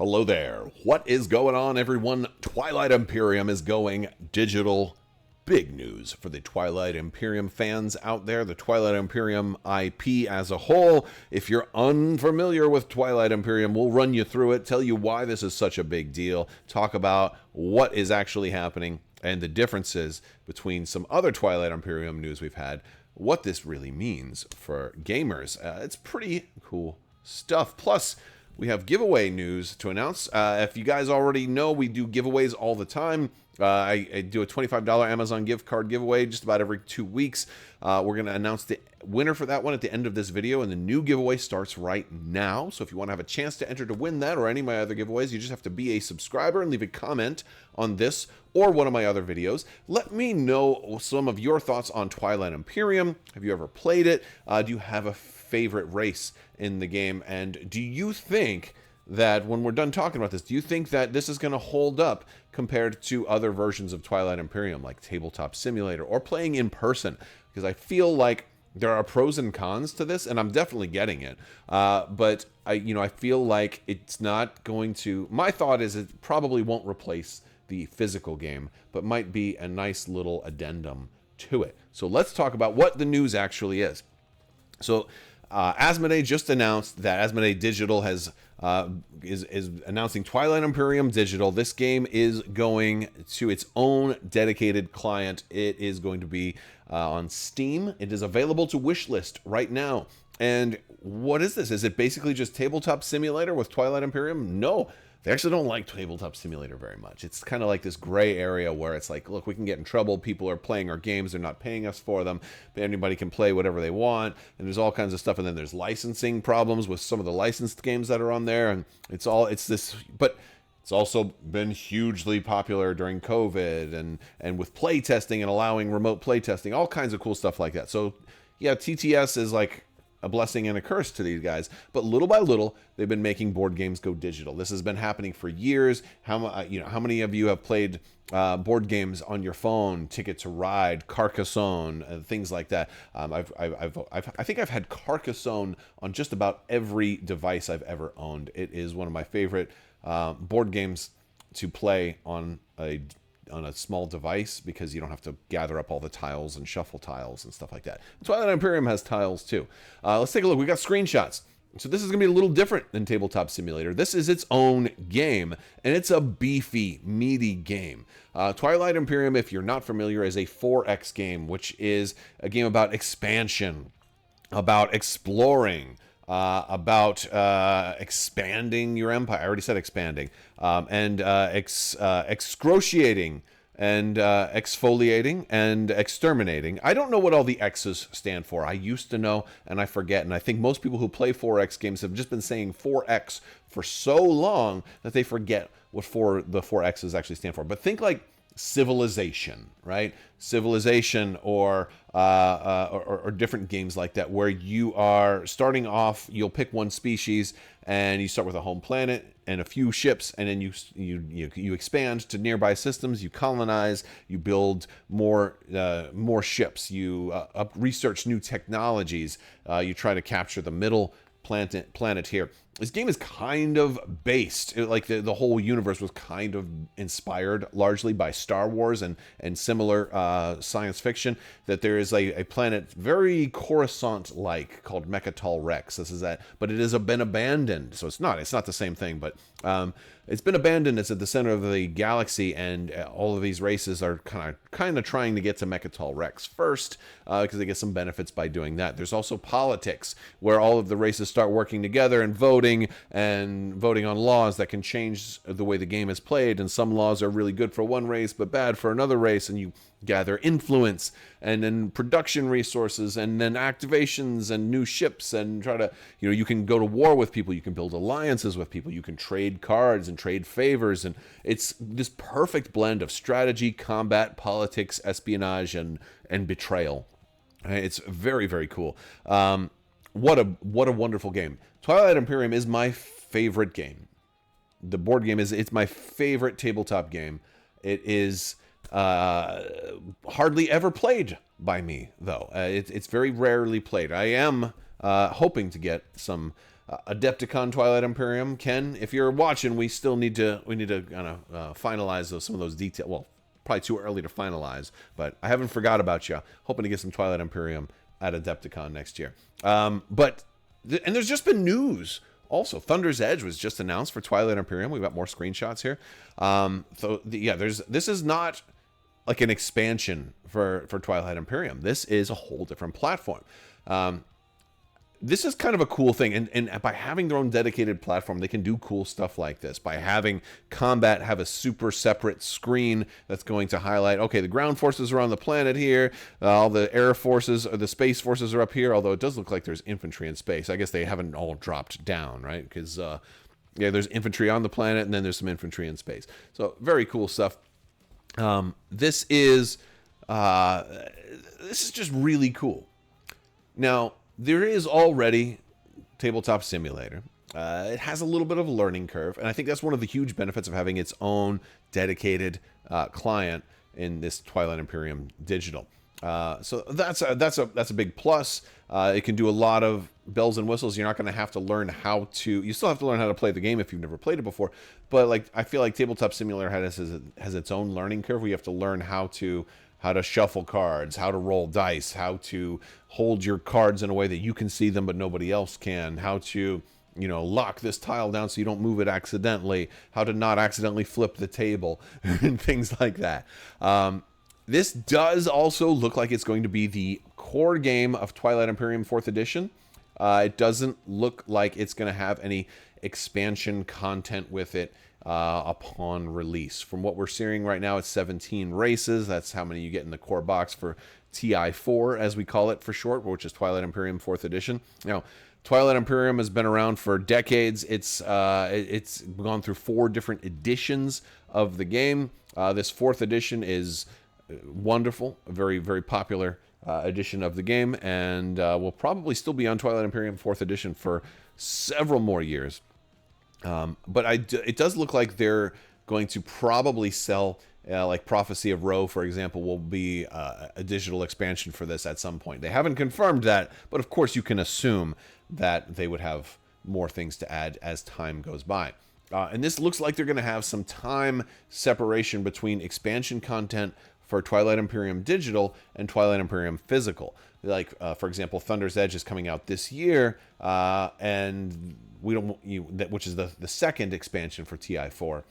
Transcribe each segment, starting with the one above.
Hello there. What is going on, everyone? Twilight Imperium is going digital. Big news for the Twilight Imperium fans out there, the Twilight Imperium IP as a whole. If you're unfamiliar with Twilight Imperium, we'll run you through it, tell you why this is such a big deal, talk about what is actually happening and the differences between some other Twilight Imperium news we've had, what this really means for gamers. It's pretty cool stuff. Plus, we have giveaway news to announce. If you guys already know, we do giveaways all the time. I do a $25 Amazon gift card giveaway just about every 2 weeks. We're going to announce the winner for that one at the end of this video, and the new giveaway starts right now. So if you want to have a chance to enter to win that or any of my other giveaways, you just have to be a subscriber and leave a comment on this or one of my other videos. Let me know some of your thoughts on Twilight Imperium. Have you ever played it? Do you have a favorite race in the game? And do you think that when we're done talking about this, do you think that this is going to hold up compared to other versions of Twilight Imperium, like Tabletop Simulator or playing in person? Because I feel like there are pros and cons to this, and I'm definitely getting it. But I feel like it's not going to. My thought is it probably won't replace the physical game, but might be a nice little addendum to it. So let's talk about what the news actually is. So Asmodee just announced that Asmodee Digital is announcing Twilight Imperium Digital. This game is going to its own dedicated client. It is going to be on Steam. It is available to wishlist right now. And what is this? Is it basically just Tabletop Simulator with Twilight Imperium? No. They actually don't like Tabletop Simulator very much. It's kind of like this gray area where it's like, look, we can get in trouble. People are playing our games. They're not paying us for them. But anybody can play whatever they want. And there's all kinds of stuff. And then there's licensing problems with some of the licensed games that are on there. And it's this, but it's also been hugely popular during COVID and with play testing and allowing remote play testing, all kinds of cool stuff like that. So yeah, TTS is like a blessing and a curse to these guys, but little by little, they've been making board games go digital. This has been happening for years. How many of you have played board games on your phone? Ticket to Ride, Carcassonne, things like that. I think I've had Carcassonne on just about every device I've ever owned. It is one of my favorite board games to play on a small device because you don't have to gather up all the tiles and shuffle tiles and stuff like that. Twilight Imperium has tiles too. Let's take a look. We got screenshots. So this is going to be a little different than Tabletop Simulator. This is its own game, and it's a beefy, meaty game. Twilight Imperium, if you're not familiar, is a 4X game, which is a game about expansion, about exploring, about expanding your empire. I already said expanding. And excruciating and exfoliating and exterminating. I don't know what all the X's stand for. I used to know, and I forget. And I think most people who play 4X games have just been saying 4X for so long that they forget what the 4X's actually stand for. But think like civilization, right? Civilization or different games like that where you are starting off, you'll pick one species and you start with a home planet and a few ships, and then you expand to nearby systems, you colonize, you build more ships, you research new technologies, you try to capture the middle planet here. This game is kind of based, like the whole universe was kind of inspired largely by Star Wars and similar science fiction, that there is a planet very Coruscant-like called Mechatol Rex. This is that, but it has been abandoned. So it's not the same thing, but it's been abandoned. It's at the center of the galaxy, and all of these races are kind of trying to get to Mechatol Rex first because they get some benefits by doing that. There's also politics, where all of the races start working together and voting on laws that can change the way the game is played. And some laws are really good for one race but bad for another race, and you gather influence and then production resources and then activations and new ships and try to, you can go to war with people, you can build alliances with people, you can trade cards and trade favors, and it's this perfect blend of strategy, combat, politics, espionage, and betrayal. It's very, very cool. What a wonderful game. Twilight Imperium is my favorite game. The board game it's my favorite tabletop game. It is hardly ever played by me, though. It's very rarely played. I am hoping to get some Adepticon Twilight Imperium. Ken, if you're watching, we need to kind of finalize some of those details. Well, probably too early to finalize, but I haven't forgot about you. Hoping to get some Twilight Imperium at Adepticon next year. And there's just been news. Also, Thunder's Edge was just announced for Twilight Imperium. We've got more screenshots here. This is not like an expansion for Twilight Imperium. This is a whole different platform. This is kind of a cool thing, and by having their own dedicated platform, they can do cool stuff like this. By having combat have a super separate screen that's going to highlight, okay, the ground forces are on the planet here, all the air forces or the space forces are up here, although it does look like there's infantry in space. I guess they haven't all dropped down, right? Because, there's infantry on the planet, and then there's some infantry in space. So, very cool stuff. This is just really cool. Now, there is already Tabletop Simulator. It has a little bit of a learning curve, and I think that's one of the huge benefits of having its own dedicated client in this Twilight Imperium digital. So that's a big plus. It can do a lot of bells and whistles. You're not going to have to learn how to. You still have to learn how to play the game if you've never played it before. But I feel like Tabletop Simulator has its own learning curve. Where you have to learn how to shuffle cards, how to roll dice, how to hold your cards in a way that you can see them but nobody else can, how to, lock this tile down so you don't move it accidentally, how to not accidentally flip the table, and things like that. This does also look like it's going to be the core game of Twilight Imperium 4th Edition. It doesn't look like it's going to have any expansion content with it upon release. From what we're seeing right now, it's 17 races. That's how many you get in the core box for TI4, as we call it for short, which is Twilight Imperium 4th Edition. Now, Twilight Imperium has been around for decades. It's gone through 4 different editions of the game. This 4th edition is wonderful, a very, very popular edition of the game, and will probably still be on Twilight Imperium 4th Edition for several more years. But it does look like they're going to probably sell, like Prophecy of Ro, for example, will be a digital expansion for this at some point. They haven't confirmed that, but of course you can assume that they would have more things to add as time goes by. And this looks like they're going to have some time separation between expansion content for Twilight Imperium Digital and Twilight Imperium Physical. Like, for example, Thunder's Edge is coming out this year, and which is the second expansion for TI4,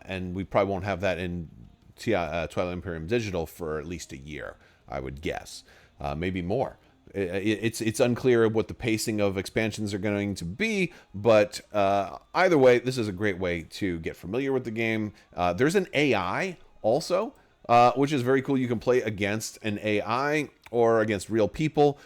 and we probably won't have that in Twilight Imperium Digital for at least a year, I would guess, maybe more. It's unclear what the pacing of expansions are going to be, but either way, this is a great way to get familiar with the game. There's an AI also, which is very cool. You can play against an AI or against real people.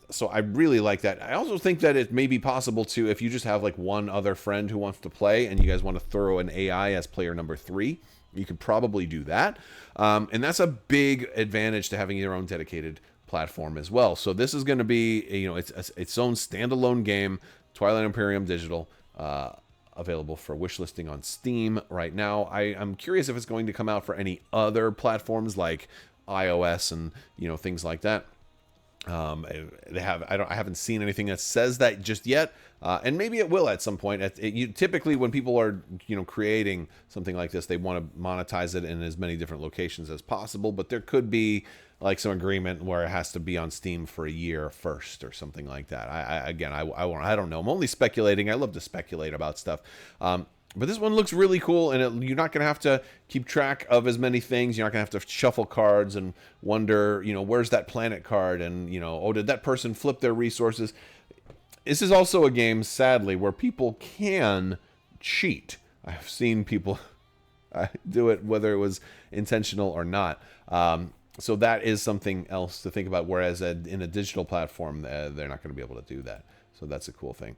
So I really like that. I also think that it may be possible to, if you just have like one other friend who wants to play and you guys want to throw an AI as player number 3, you could probably do that. And that's a big advantage to having your own dedicated platform as well. So this is going to be, its own standalone game, Twilight Imperium Digital, available for wishlisting on Steam right now. I'm curious if it's going to come out for any other platforms like iOS and things like that. I haven't seen anything that says that just yet, and maybe it will at some point. Typically, when people are creating something like this, they want to monetize it in as many different locations as possible. But there could be like some agreement where it has to be on Steam for a year first or something like that. I don't know. I'm only speculating. I love to speculate about stuff. But this one looks really cool, and you're not going to have to keep track of as many things. You're not going to have to shuffle cards and wonder, where's that planet card? And, did that person flip their resources? This is also a game, sadly, where people can cheat. I've seen people do it, whether it was intentional or not. So that is something else to think about, whereas in a digital platform, they're not going to be able to do that. So that's a cool thing.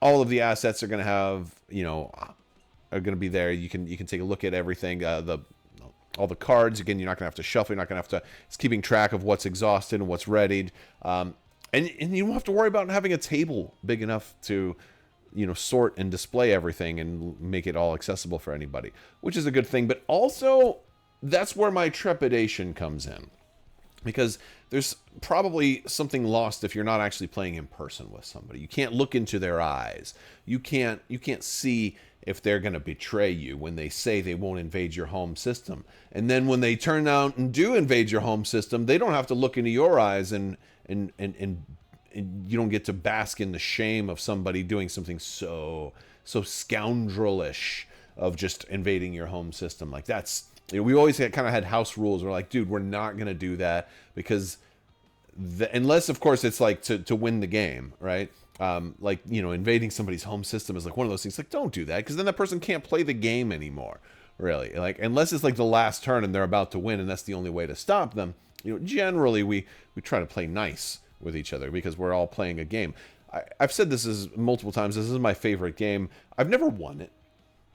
All of the assets are going to have, are going to be there. You can take a look at everything. All the cards, again, you're not going to have to shuffle. You're not going to have to. It's keeping track of what's exhausted and what's readied. And you don't have to worry about having a table big enough to, sort and display everything and make it all accessible for anybody, which is a good thing. But also, that's where my trepidation comes in. because there's probably something lost if you're not actually playing in person with somebody. You can't look into their eyes. You can't see if they're going to betray you when they say they won't invade your home system. And then when they turn out and do invade your home system, they don't have to look into your eyes, and you don't get to bask in the shame of somebody doing something so scoundrelish of just invading your home system. Like, that's, you know, we always kind of had house rules. We're like, dude, we're not going to do that, because unless, of course, it's like to win the game, right? Like, you know, invading somebody's home system is like one of those things. Like, don't do that, because then that person can't play the game anymore, really. Like, unless it's like the last turn and they're about to win, and that's the only way to stop them. You know, generally we try to play nice with each other, because we're all playing a game. I've said this multiple times. This is my favorite game. I've never won it.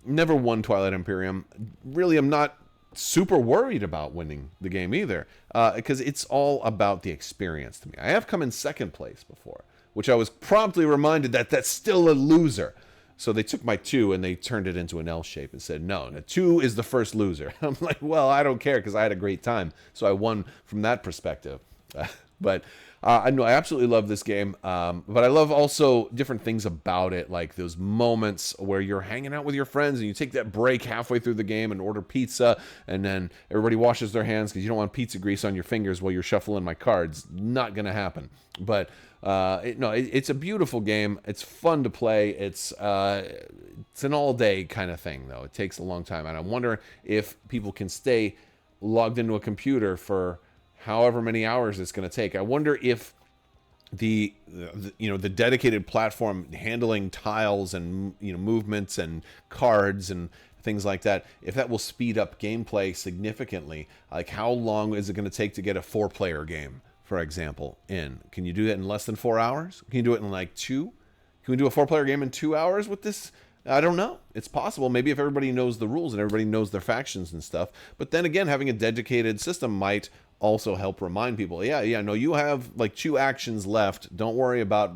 Never won Twilight Imperium. Really, I'm not super worried about winning the game either, because it's all about the experience to me. I have come in second place before, which I was promptly reminded that that's still a loser. So they took my 2 and they turned it into an L shape and said, no, 2 is the first loser. I'm like, well, I don't care, because I had a great time. So I won from that perspective. But I know I absolutely love this game, but I love also different things about it, like those moments where you're hanging out with your friends and you take that break halfway through the game and order pizza, and then everybody washes their hands because you don't want pizza grease on your fingers while you're shuffling my cards. Not going to happen. But it's a beautiful game. It's fun to play. It's an all-day kind of thing, though. It takes a long time, and I wonder if people can stay logged into a computer for however many hours it's going to take. I wonder if the dedicated platform handling tiles and movements and cards and things like that, if that will speed up gameplay significantly. Like, how long is it going to take to get a 4-player game, for example, in? Can you do that in less than 4 hours? Can you do it in like 2? Can we do a 4-player game in 2 hours with this? I don't know. It's possible. Maybe if everybody knows the rules and everybody knows their factions and stuff. But then again, having a dedicated system might also help remind people, no, you have like 2 actions left. Don't worry about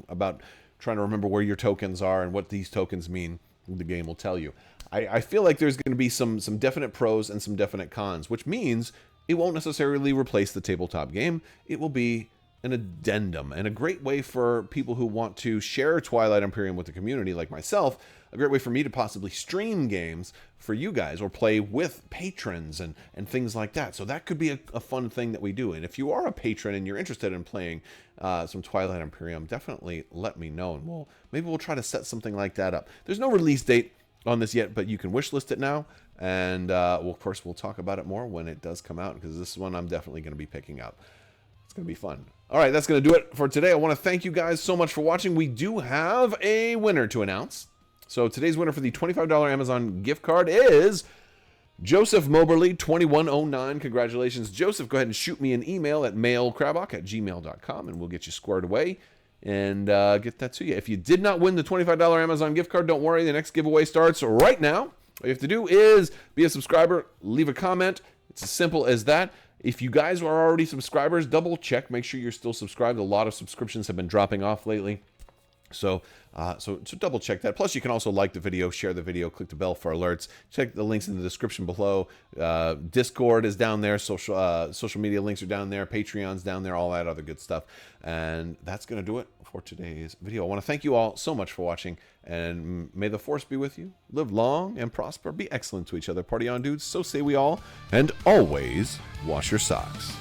about trying to remember where your tokens are and what these tokens mean. The game will tell you. I feel like there's going to be some definite pros and some definite cons, which means it won't necessarily replace the tabletop game. It will be an addendum, and a great way for people who want to share Twilight Imperium with the community, like myself, a great way for me to possibly stream games for you guys, or play with patrons and things like that. So that could be a fun thing that we do. And if you are a patron and you're interested in playing some Twilight Imperium, definitely let me know, and maybe we'll try to set something like that up. There's no release date on this yet, but you can wishlist it now, and of course we'll talk about it more when it does come out, because this one I'm definitely going to be picking up. It's going to be fun. All right, that's going to do it for today. I want to thank you guys so much for watching. We do have a winner to announce. So today's winner for the $25 Amazon gift card is Joseph Moberly 2109. Congratulations, Joseph. Go ahead and shoot me an email at mailcrabbok@gmail.com, and we'll get you squared away and get that to you. If you did not win the $25 Amazon gift card, don't worry. The next giveaway starts right now. All you have to do is be a subscriber, leave a comment. It's as simple as that. If you guys are already subscribers, double check. Make sure you're still subscribed. A lot of subscriptions have been dropping off lately. So double check that. Plus, you can also like the video, share the video, click the bell for alerts. Check the links in the description below. Discord is down there. Social media links are down there. Patreon's down there. All that other good stuff. And that's going to do it for today's video. I want to thank you all so much for watching. And may the force be with you. Live long and prosper. Be excellent to each other. Party on, dudes. So say we all. And always wash your socks.